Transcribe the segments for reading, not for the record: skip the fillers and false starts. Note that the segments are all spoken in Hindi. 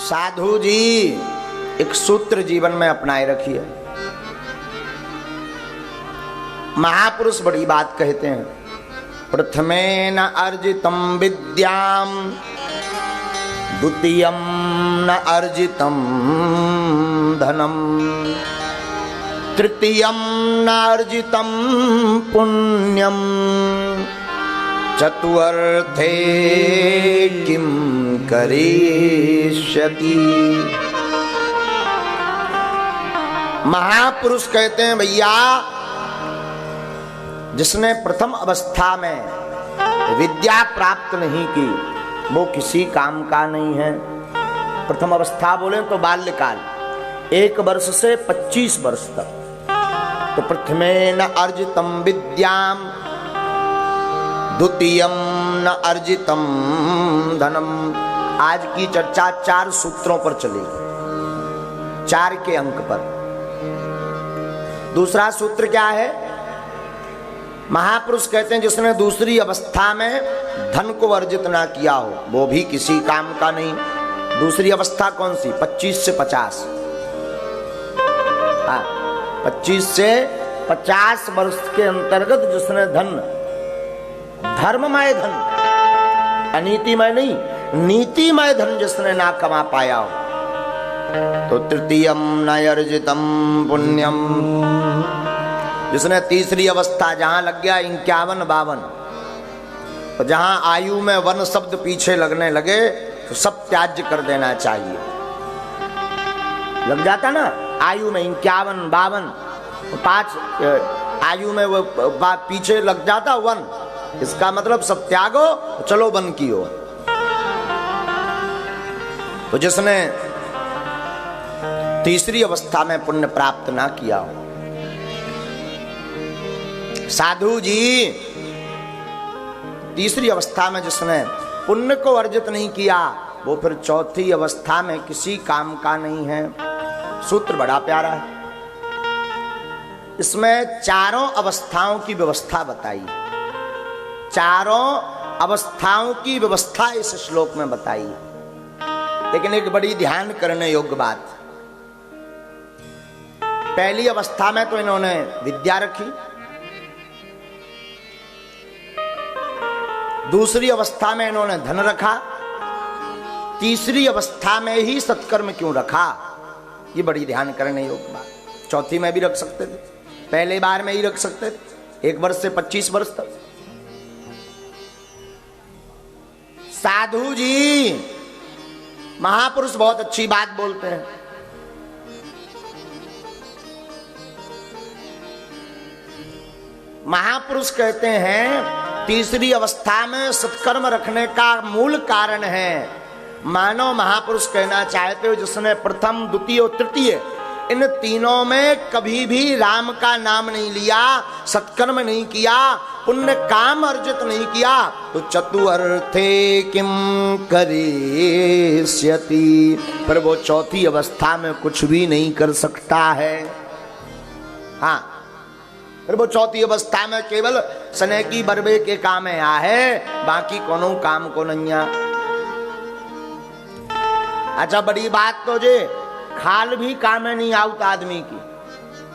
साधु जी एक सूत्र जीवन में अपनाए रखिए। महापुरुष बड़ी बात कहते हैं, प्रथमेन अर्जितम विद्याम द्वितीयम न अर्जितम धनम तृतीयम न अर्जितम पुण्यम चतुर्थे किम करिष्यति। महापुरुष कहते हैं भैया, जिसने प्रथम अवस्था में विद्या प्राप्त नहीं की वो किसी काम का नहीं है। प्रथम अवस्था बोले तो बाल्यकाल, 1 वर्ष से 25 वर्ष तक। तो प्रथमेन अर्जितम विद्याम द्वितीयम न अर्जितम धनम। आज की चर्चा 4 सूत्रों पर चलेगी, 4 के अंक पर। दूसरा सूत्र क्या है? महापुरुष कहते हैं जिसने दूसरी अवस्था में धन को अर्जित ना किया हो वो भी किसी काम का नहीं। दूसरी अवस्था कौन सी? 25 से 50। हाँ, 25 से 50 वर्ष के अंतर्गत जिसने धन, धर्ममय धन, अनीतिमय नहीं, नीतिमय धन जिसने ना कमा पाया हो, तो तृतीयम न अर्जितम पुण्यम। जिसने तीसरी अवस्था जहां लग गया 51-52, तो जहां आयु में वन शब्द पीछे लगने लगे तो सब त्याज्य कर देना चाहिए। लग जाता ना आयु में 51-52, 5 आयु में वो पीछे लग जाता वन, इसका मतलब सब त्यागो चलो वन की ओर। तो जिसने तीसरी अवस्था में पुण्य प्राप्त ना किया हो, साधु जी तीसरी अवस्था में जिसने पुण्य को अर्जित नहीं किया वो फिर चौथी अवस्था में किसी काम का नहीं है। सूत्र बड़ा प्यारा है, इसमें 4 अवस्थाओं की व्यवस्था बताई। 4 अवस्थाओं की व्यवस्था इस श्लोक में बताई। लेकिन एक बड़ी ध्यान करने योग्य बात, पहली अवस्था में तो इन्होंने विद्या रखी, दूसरी अवस्था में इन्होंने धन रखा, तीसरी अवस्था में ही सत्कर्म क्यों रखा? ये बड़ी ध्यान करने योग्य बात। चौथी में भी रख सकते थे, पहले बार में ही रख सकते थे, 1 वर्ष से 25 वर्ष तक। साधु जी महापुरुष बहुत अच्छी बात बोलते हैं। महापुरुष कहते हैं तीसरी अवस्था में सत्कर्म रखने का मूल कारण है, मानो महापुरुष कहना चाहते हो जिसने प्रथम, द्वितीय और तृतीय इन तीनों में कभी भी राम का नाम नहीं लिया, सत्कर्म नहीं किया, पुण्य काम अर्जित नहीं किया, तो चतुर्थे किम करिष्यति, पर वो चौथी अवस्था में कुछ भी नहीं कर सकता है। हाँ, फिर वो चौथी अवस्था में केवल सने की बरबे के काम है आ है, बाकी कोनो काम को नहीं आ। अच्छा बड़ी बात तो जे खाल भी काम नहीं आउत आदमी की,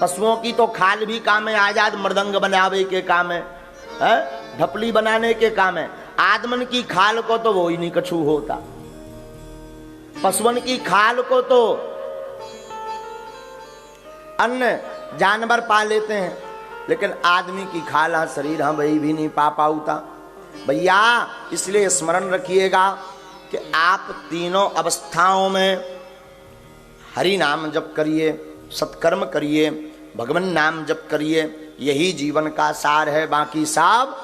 पशुओं की तो खाल भी काम है आ जात, मृदंग बनावे के काम है, ढपली बनाने के काम है। आदमन की खाल को तो वो ही नहीं कछु होता, पशुओं की खाल को तो अन्य जानवर पा लेते हैं, लेकिन आदमी की खाल हाँ शरीर हाँ वही भी नहीं पा पाऊता भैया। इसलिए स्मरण रखिएगा कि आप तीनों अवस्थाओं में हरि नाम जप करिए, सत्कर्म करिए, भगवान नाम जप करिए, यही जीवन का सार है, बाकी सब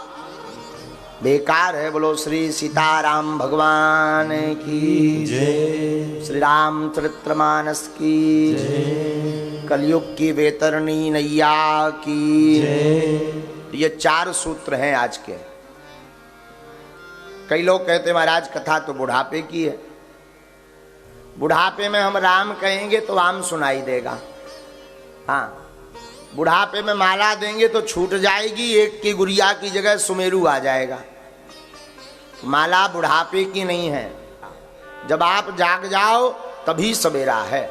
बेकार है। बोलो श्री सीताराम भगवान की जय, श्री रामचरितमानस की जय, कलयुग की वेतरणी नैया की जय। ये 4 सूत्र हैं आज के। कई लोग कहते महाराज कथा तो बुढ़ापे की है, बुढ़ापे में हम राम कहेंगे तो राम सुनाई देगा। हाँ, बुढ़ापे में माला देंगे तो छूट जाएगी, एक की गुड़िया की जगह सुमेरु आ जाएगा। माला बुढ़ापे की नहीं है। जब आप जाग जाओ तभी सवेरा है।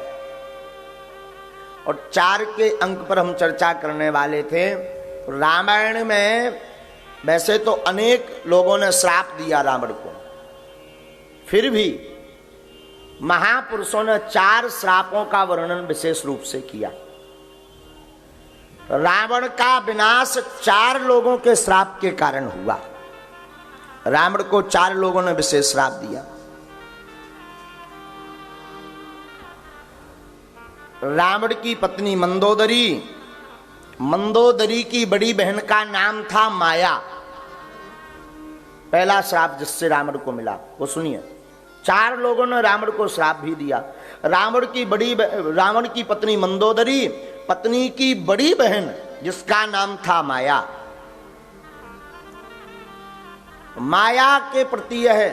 और 4 के अंक पर हम चर्चा करने वाले थे। रामायण में वैसे तो अनेक लोगों ने श्राप दिया रावण को, फिर भी महापुरुषों ने 4 श्रापों का वर्णन विशेष रूप से किया। रावण का विनाश 4 लोगों के श्राप के कारण हुआ। रावण को 4 लोगों ने विशेष श्राप दिया। रावण की पत्नी मंदोदरी, मंदोदरी की बड़ी बहन का नाम था माया। पहला श्राप जिससे रावण को मिला वो सुनिए। 4 लोगों ने रावण को श्राप भी दिया। रावण की पत्नी मंदोदरी, पत्नी की बड़ी बहन जिसका नाम था माया। माया के प्रति यह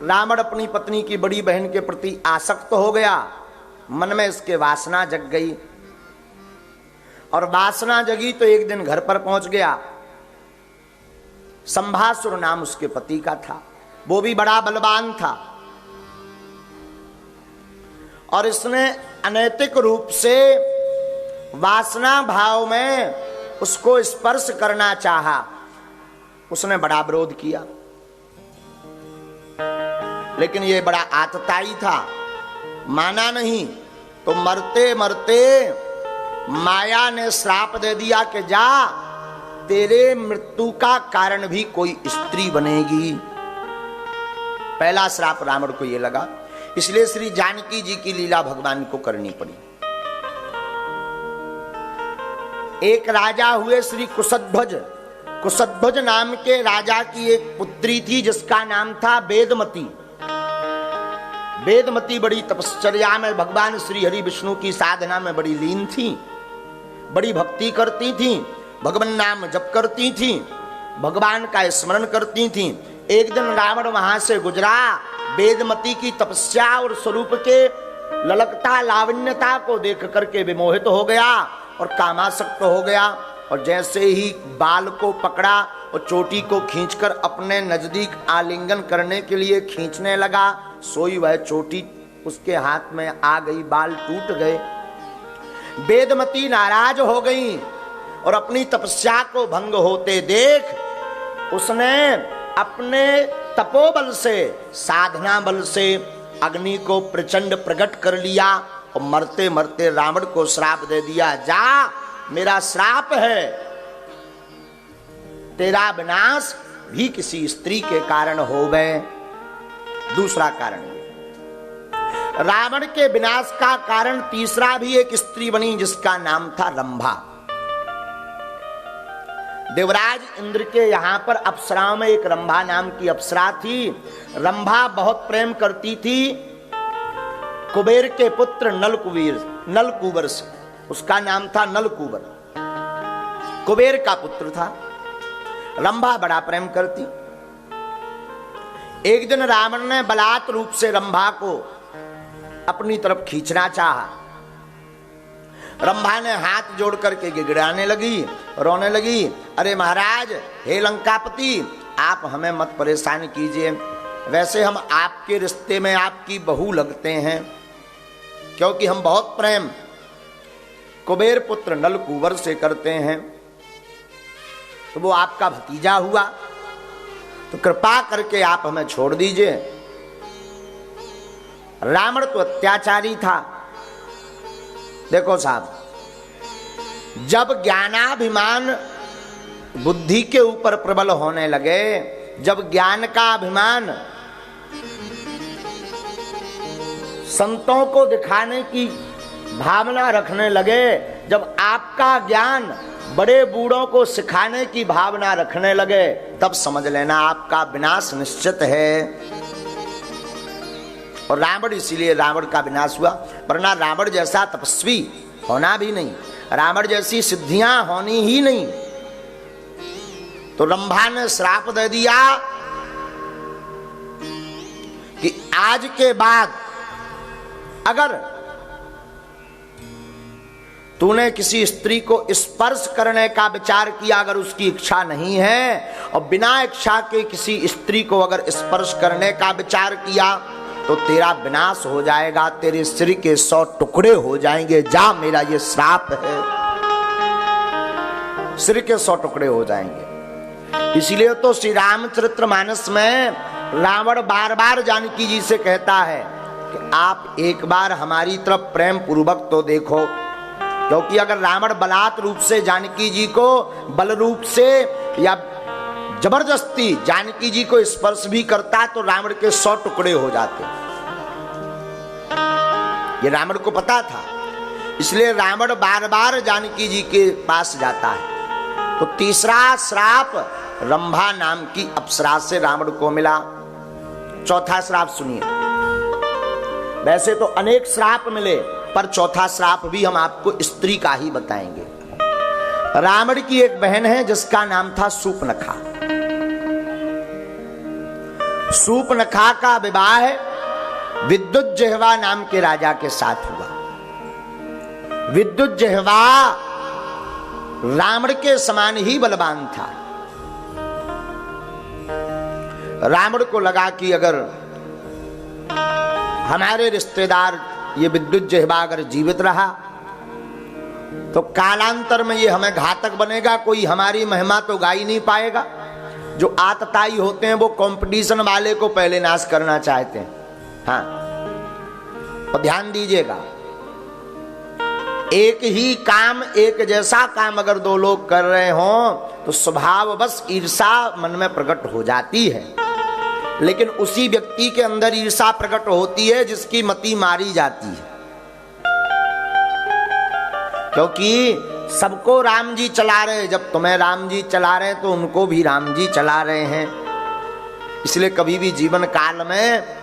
रावण अपनी पत्नी की बड़ी बहन के प्रति आसक्त हो गया। मन में इसके वासना जग गई, और वासना जगी तो एक दिन घर पर पहुंच गया। संभासुर नाम उसके पति का था, वो भी बड़ा बलवान था, और इसने अनैतिक रूप से वासना भाव में उसको स्पर्श करना चाहा। उसने बड़ा विरोध किया, लेकिन ये बड़ा आतताई था, माना नहीं। तो मरते मरते माया ने श्राप दे दिया कि जा, तेरे मृत्यु का कारण भी कोई स्त्री बनेगी। पहला श्राप रावण को ये लगा, इसलिए श्री जानकी जी की लीला भगवान को करनी पड़ी। एक राजा हुए श्री कुशध्वज। कुशध्वज नाम के राजा की एक पुत्री थी जिसका नाम था वेदमती। वेदमती बड़ी तपश्चर्या में भगवान श्री हरि विष्णु की साधना में बड़ी लीन थी, बड़ी भक्ति करती थी, भगवान नाम जप करती थी, भगवान का स्मरण करती थी। एक दिन रावण वहां से गुजरा, वेदमती की तपस्या और स्वरूप के ललकता लावण्यता को देख करके विमोहित हो गया और कामासक्त हो गया। और जैसे ही बाल को पकड़ा और चोटी को खींचकर अपने नजदीक आलिंगन करने के लिए खींचने लगा, सोई वह चोटी उसके हाथ में आ गई, बाल टूट गए। वेदमती नाराज हो गई और अपनी तपस्या को भंग होते देख उसने अपने तपोबल से, साधना बल से अग्नि को प्रचंड प्रकट कर लिया और मरते मरते रावण को श्राप दे दिया, जा, मेरा श्राप है, तेरा विनाश भी किसी स्त्री के कारण होवे। दूसरा कारण, रावण के विनाश का कारण तीसरा भी एक स्त्री बनी जिसका नाम था रंभा। देवराज इंद्र के यहां पर अप्सराओं में एक रंभा नाम की अप्सरा थी। रंभा बहुत प्रेम करती थी कुबेर के पुत्र नलकूबर से। उसका नाम था नलकूबर, कुबेर का पुत्र था। रंभा बड़ा प्रेम करती। एक दिन रावण ने बलात् रूप से रंभा को अपनी तरफ खींचना चाहा। रंभा ने हाथ जोड़ करके गिड़गिड़ाने लगी, रोने लगी, अरे महाराज, हे लंकापति, आप हमें मत परेशान कीजिए, वैसे हम आपके रिश्ते में आपकी बहू लगते हैं, क्योंकि हम बहुत प्रेम कुबेर पुत्र नलकूबर से करते हैं, तो वो आपका भतीजा हुआ, तो कृपा करके आप हमें छोड़ दीजिए। रावण तो अत्याचारी था। देखो साहब, जब ज्ञानाभिमान बुद्धि के ऊपर प्रबल होने लगे, जब ज्ञान का अभिमान संतों को दिखाने की भावना रखने लगे, जब आपका ज्ञान बड़े बूढ़ों को सिखाने की भावना रखने लगे, तब समझ लेना आपका विनाश निश्चित है। और रावण, इसीलिए रावण का विनाश हुआ, वरना रावण जैसा तपस्वी होना भी नहीं, रावण जैसी सिद्धियां होनी ही नहीं। तो रंभा ने श्राप दे दिया कि आज के बाद अगर तूने किसी स्त्री को स्पर्श करने का विचार किया, अगर उसकी इच्छा नहीं है, और बिना इच्छा के किसी स्त्री को अगर स्पर्श करने का विचार किया, तो तो तेरा विनाश हो जाएगा, तेरे सिर के 100 टुकड़े हो जाएंगे, जा मेरा ये श्राप है, सिर के 100 टुकड़े हो जाएंगे। इसलिए तो श्री रामचरितमानस में रावण बार बार जानकी जी से कहता है कि आप एक बार हमारी तरफ प्रेम पूर्वक तो देखो, क्योंकि अगर रावण बलात् रूप से जानकी जी को बल रूप से या जबरदस्ती जानकी जी को स्पर्श भी करता तो रावण के 100 टुकड़े हो जाते। ये रावण को पता था, इसलिए रावण बार बार जानकी जी के पास जाता है। तो तीसरा श्राप रंभा नाम की अप्सरा से रावण को मिला। चौथा श्राप सुनिए। वैसे तो अनेक श्राप मिले, पर चौथा श्राप भी हम आपको स्त्री का ही बताएंगे। रावण की एक बहन है जिसका नाम था शूर्पणखा। शूर्पणखा का विवाह विद्युज्जिह्वा नाम के राजा के साथ हुआ। विद्युज्जिह्वा रावण के समान ही बलवान था। रावण को लगा कि अगर हमारे रिश्तेदार ये विद्युज्जिह्वा अगर जीवित रहा तो कालांतर में ये हमें घातक बनेगा, कोई हमारी महिमा तो गा ही नहीं पाएगा। जो आतताई होते हैं वो कंपटीशन वाले को पहले नाश करना चाहते हैं। हाँ, और ध्यान दीजिएगा, एक ही काम, एक जैसा काम अगर दो लोग कर रहे हों तो स्वभाववश ईर्षा मन में प्रकट हो जाती है। लेकिन उसी व्यक्ति के अंदर ईर्षा प्रकट होती है जिसकी मति मारी जाती है, क्योंकि सबको राम जी चला रहे। जब तुम्हें राम जी चला रहे तो उनको भी राम जी चला रहे हैं। इसलिए कभी भी जीवन काल में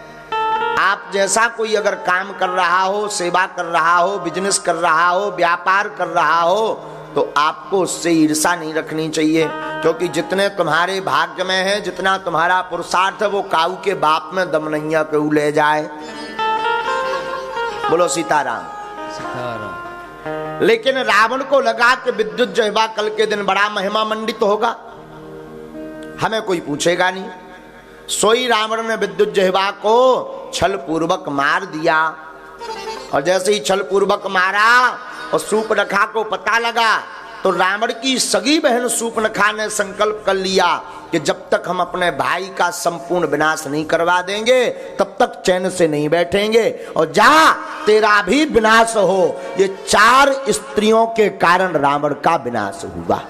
आप जैसा कोई अगर काम कर रहा हो, सेवा कर रहा हो, बिजनेस कर रहा हो, व्यापार कर रहा हो, तो आपको उससे ईर्षा नहीं रखनी चाहिए, क्योंकि जितने तुम्हारे भाग्य में है, जितना तुम्हारा पुरुषार्थ है, वो काऊ के बाप में दम नैया क्यों ले जाए। बोलो सीताराम। लेकिन रावण को लगा कि विद्युज्जिह्वा कल के दिन बड़ा महिमा मंडित होगा, हमें कोई पूछेगा नहीं। सोई रावण ने विद्युज्जिह्वा को छल पूर्वक मार दिया। और जैसे ही छल पूर्वक मारा और शूर्पणखा को पता लगा तो रावण की सगी बहन शूर्पणखा ने संकल्प कर लिया कि जब तक हम अपने भाई का संपूर्ण विनाश नहीं करवा देंगे तब तक चैन से नहीं बैठेंगे, और जा तेरा भी विनाश हो। ये 4 स्त्रियों के कारण रावण का विनाश हुआ।